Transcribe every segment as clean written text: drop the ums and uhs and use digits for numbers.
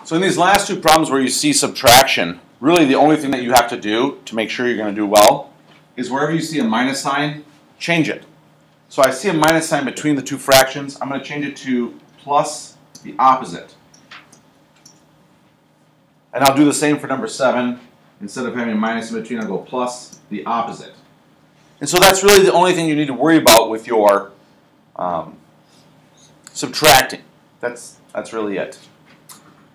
So in these last two problems where you see subtraction, really the only thing that you have to do to make sure you're going to do well is wherever you see a minus sign, change it. So I see a minus sign between the two fractions. I'm going to change it to plus the opposite. And I'll do the same for number 7. Instead of having a minus in between, I'll go plus the opposite. And so that's really the only thing you need to worry about with your subtracting. That's really it.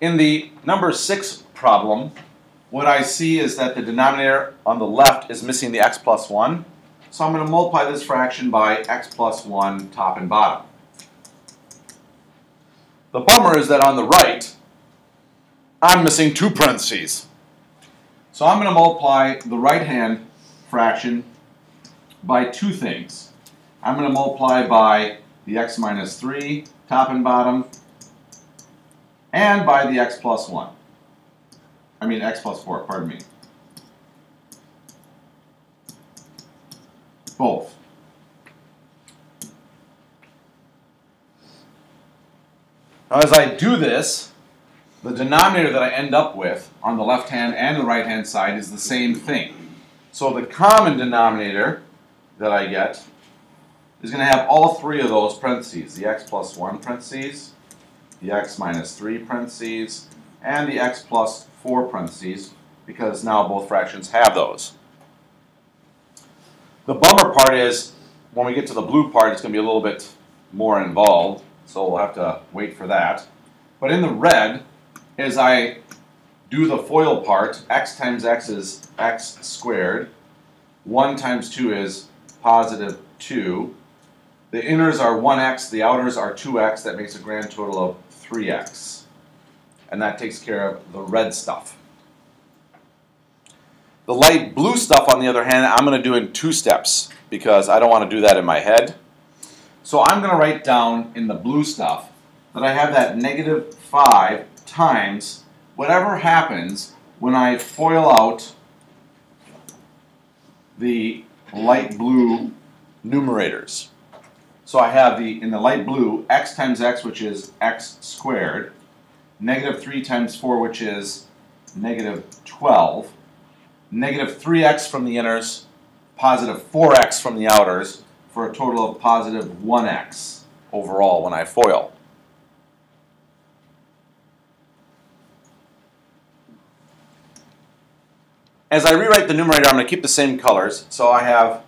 In the number 6 problem, what I see is that the denominator on the left is missing the x plus 1. So I'm going to multiply this fraction by x plus 1 top and bottom. The bummer is that on the right, I'm missing 2 parentheses. So I'm going to multiply the right-hand fraction by 2 things. I'm going to multiply by the x minus 3, top and bottom, and by the x plus 1. I mean x plus 4, pardon me. Both. Now as I do this, the denominator that I end up with on the left-hand and the right-hand side is the same thing. So the common denominator that I get is going to have all 3 of those parentheses. The x plus 1 parentheses, the x minus 3 parentheses, and the x plus 4 parentheses, because now both fractions have those. The bummer part is, when we get to the blue part, it's going to be a little bit more involved, so we'll have to wait for that. But in the red, as I do the FOIL part, x times x is x squared, 1 times 2 is positive 2. The inners are 1x, the outers are 2x, that makes a grand total of 3x. And that takes care of the red stuff. The light blue stuff, on the other hand, I'm going to do in 2 steps because I don't want to do that in my head. So I'm going to write down in the blue stuff that I have that negative 5 times whatever happens when I FOIL out the light blue numerators. So I have in the light blue x times x, which is x squared, negative 3 times 4, which is negative 12, negative 3x from the inners, positive 4x from the outers, for a total of positive 1x overall when I FOIL. As I rewrite the numerator, I'm going to keep the same colors. So I have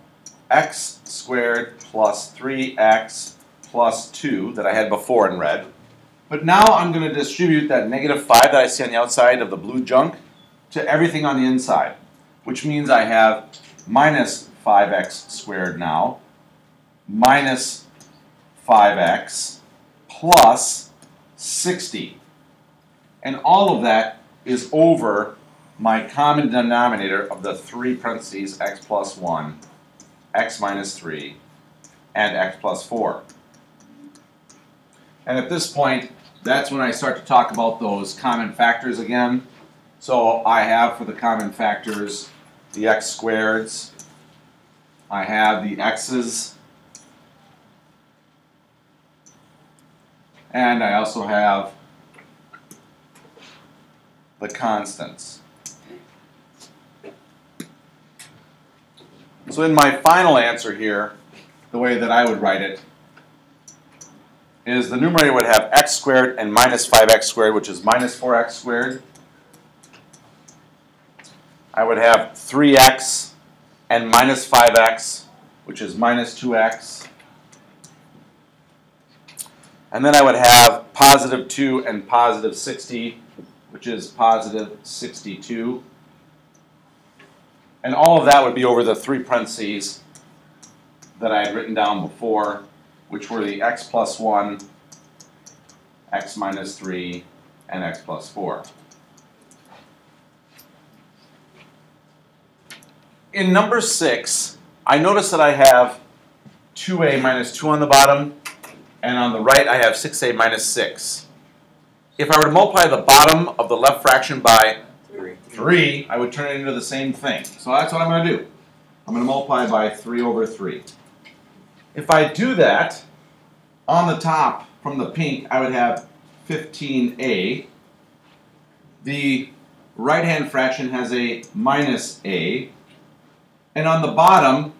x squared plus 3x plus 2 that I had before in red. But now I'm going to distribute that negative 5 that I see on the outside of the blue junk to everything on the inside, which means I have minus 5x squared now, minus 5x plus 60. And all of that is over my common denominator of the 3 parentheses x plus 1, x minus 3, and x plus 4. And at this point, that's when I start to talk about those common factors again. So I have for the common factors the x squareds, I have the x's, and I also have the constants. So in my final answer here, the way that I would write it is the numerator would have x squared and minus 5x squared, which is minus 4x squared. I would have 3x and minus 5x, which is minus 2x. And then I would have positive 2 and positive 60, which is positive 62. And all of that would be over the 3 parentheses that I had written down before, which were the x plus 1, x minus 3, and x plus 4. In number 6, I notice that I have 2a minus 2 on the bottom, and on the right I have 6a minus 6. If I were to multiply the bottom of the left fraction by 3, I would turn it into the same thing. So that's what I'm going to do. I'm going to multiply by 3 over 3. If I do that, on the top from the pink, I would have 15a the right-hand fraction has a minus a, and on the bottom,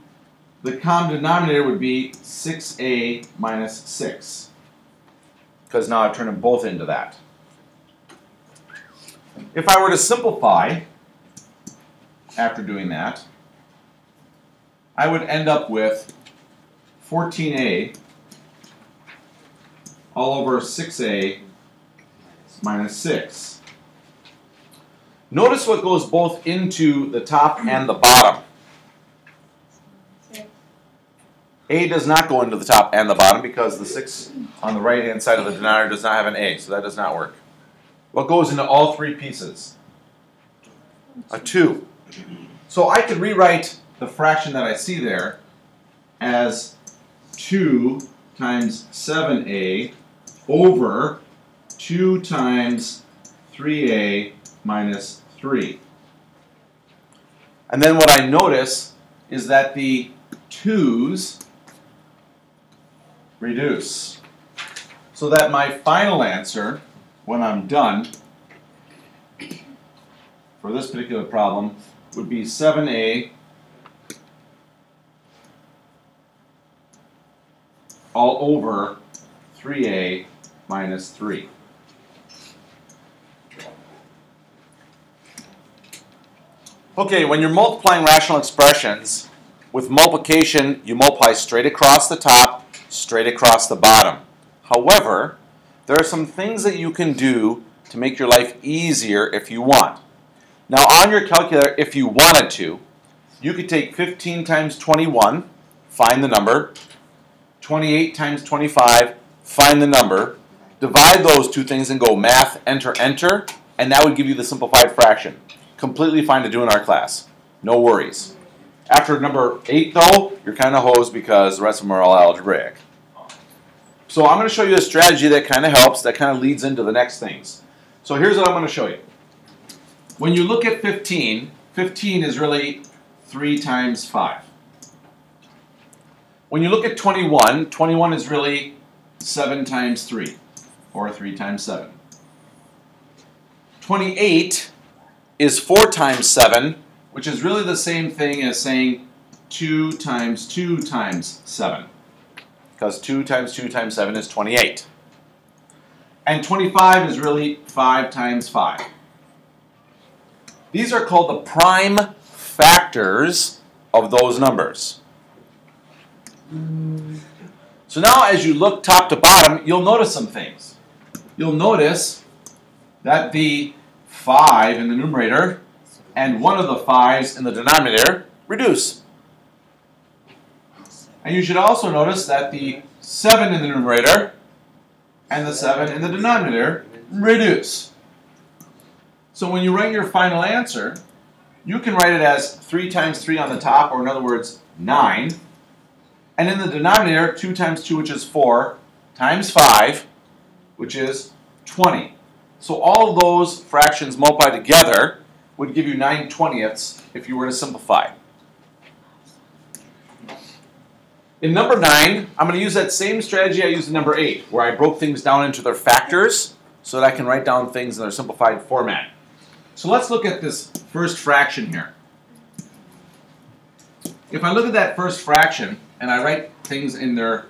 the common denominator would be 6a minus 6, because now I've turned them both into that. If I were to simplify after doing that, I would end up with 14a all over 6a minus 6. Notice what goes both into the top and the bottom. A does not go into the top and the bottom because the 6 on the right-hand side of the denominator does not have an A, so that does not work. What goes into all three pieces? A 2. So I could rewrite the fraction that I see there as 2 times 7a over 2 times 3a minus 3. And then what I notice is that the 2's reduce. So that my final answer, when I'm done, for this particular problem, would be 7a all over 3a minus 3. Okay, when you're multiplying rational expressions, with multiplication, you multiply straight across the top, straight across the bottom. However, there are some things that you can do to make your life easier if you want. Now, on your calculator, if you wanted to, you could take 15 times 21, find the number, 28 times 25, find the number, divide those two things and go math, enter, enter, and that would give you the simplified fraction. Completely fine to do in our class. No worries. After number 8, though, you're kind of hosed because the rest of them are all algebraic. So I'm going to show you a strategy that kind of helps, that kind of leads into the next things. So here's what I'm going to show you. When you look at 15, 15 is really 3 times 5. When you look at 21, 21 is really 7 times 3, or 3 times 7. 28 is 4 times 7, which is really the same thing as saying 2 times 2 times 7. Because 2 times 2 times 7 is 28. And 25 is really 5 times 5. These are called the prime factors of those numbers. So now as you look top to bottom, you'll notice some things. You'll notice that the 5 in the numerator and one of the 5's in the denominator reduce. And you should also notice that the 7 in the numerator and the 7 in the denominator reduce. So when you write your final answer, you can write it as 3 times 3 on the top, or in other words, 9. And in the denominator, 2 times 2, which is 4, times 5, which is 20. So all of those fractions multiplied together would give you 9/20 if you were to simplify. In number 9, I'm going to use that same strategy I used in number 8, where I broke things down into their factors so that I can write down things in their simplified format. So let's look at this first fraction here. If I look at that first fraction and I write things in their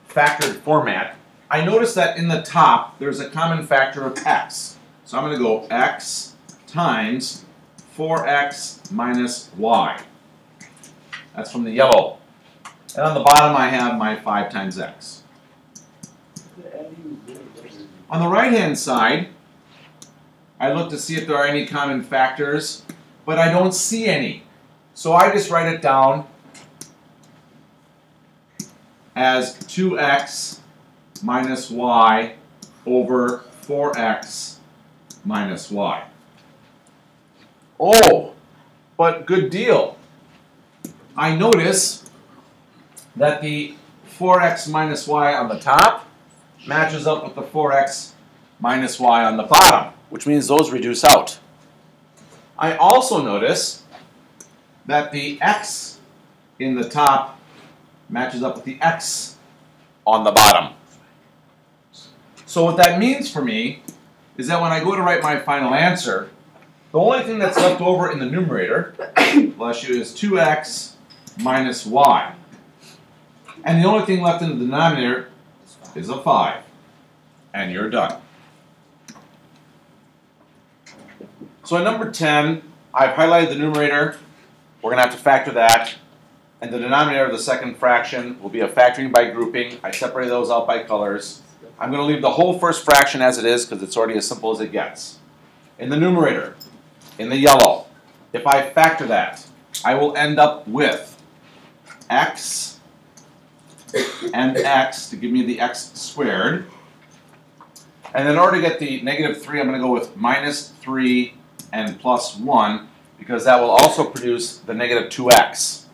factored format, I notice that in the top there's a common factor of x. So I'm going to go x times 4x minus y. That's from the yellow. And on the bottom I have my 5 times x. On the right-hand side, I look to see if there are any common factors, but I don't see any. So I just write it down as 2x minus y over 4x minus y. Oh, but good deal. I notice that the 4x minus y on the top matches up with the 4x minus y on the bottom, which means those reduce out. I also notice that the x in the top matches up with the x on the bottom. So what that means for me is that when I go to write my final answer, the only thing that's left over in the numerator, bless you, is 2x minus y. And the only thing left in the denominator is a 5. And you're done. So at number 10, I've highlighted the numerator. We're going to have to factor that. And the denominator of the second fraction will be a factoring by grouping. I separated those out by colors. I'm going to leave the whole first fraction as it is because it's already as simple as it gets. In the numerator, in the yellow, if I factor that, I will end up with x and x to give me the x squared. And in order to get the negative 3, I'm going to go with minus 3 and plus 1 because that will also produce the negative 2x.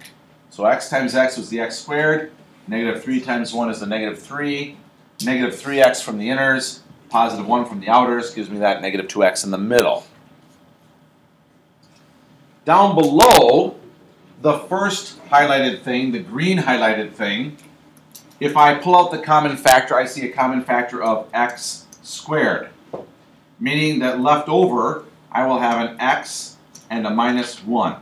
So x times x was the x squared. Negative 3 times 1 is the negative 3. Negative 3x from the inners, positive 1 from the outers gives me that negative 2x in the middle. Down below, the first highlighted thing, the green highlighted thing, if I pull out the common factor, I see a common factor of x squared, meaning that left over, I will have an x and a minus 1.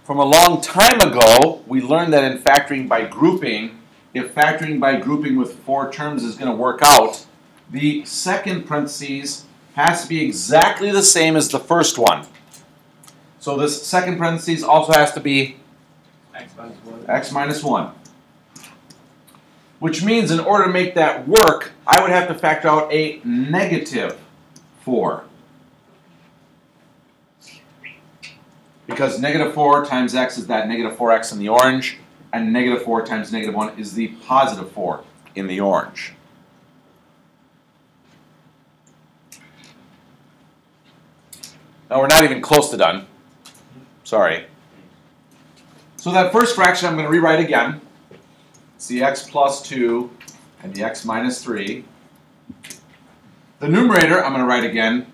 From a long time ago, we learned that in factoring by grouping, if factoring by grouping with 4 terms is going to work out, the second parentheses has to be exactly the same as the first one. So this second parentheses also has to be x minus 1. Which means in order to make that work, I would have to factor out a negative 4. Because negative 4 times x is that negative 4x in the orange, and negative 4 times negative 1 is the positive 4 in the orange. Now we're not even close to done. Sorry. So that first fraction I'm going to rewrite again. It's the x plus 2 and the x minus 3. The numerator I'm going to write again.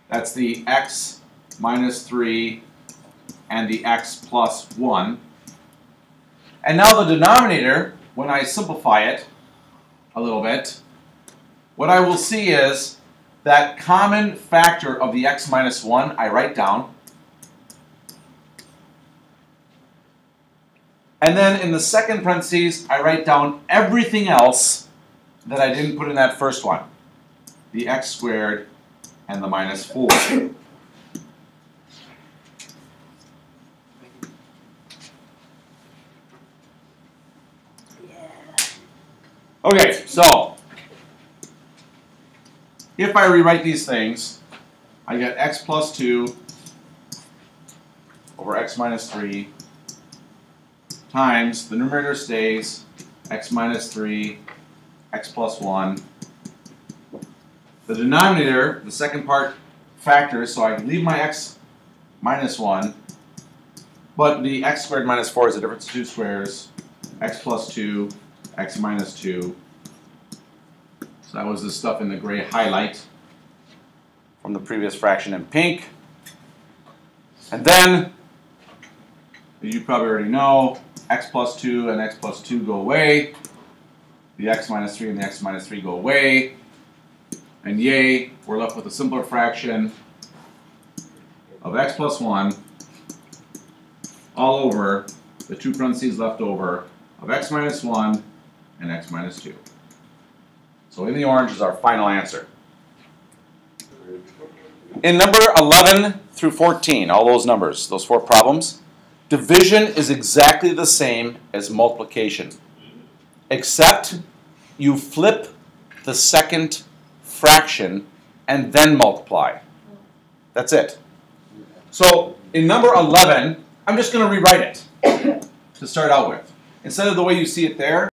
That's the x minus 3 and the x plus 1. And now the denominator, when I simplify it a little bit, what I will see is that common factor of the x minus 1 I write down. And then in the second parentheses, I write down everything else that I didn't put in that first one. The x squared and the minus 4. Okay, so if I rewrite these things, I get x plus 2 over x minus 3 times, the numerator stays, x minus 3, x plus 1. The denominator, the second part, factors, so I leave my x minus 1, but the x squared minus 4 is the difference of 2 squares, x plus 2, x minus 2. So that was the stuff in the gray highlight from the previous fraction in pink. And then, as you probably already know, x plus 2 and x plus 2 go away. The x minus 3 and the x minus 3 go away. And yay, we're left with a simpler fraction of x plus 1 all over the 2 parentheses left over of x minus 1 and x minus 2. So in the orange is our final answer. In number 11 through 14, all those numbers, those 4 problems, division is exactly the same as multiplication, except you flip the second fraction and then multiply. That's it. So in number 11, I'm just going to rewrite it to start out with. Instead of the way you see it there,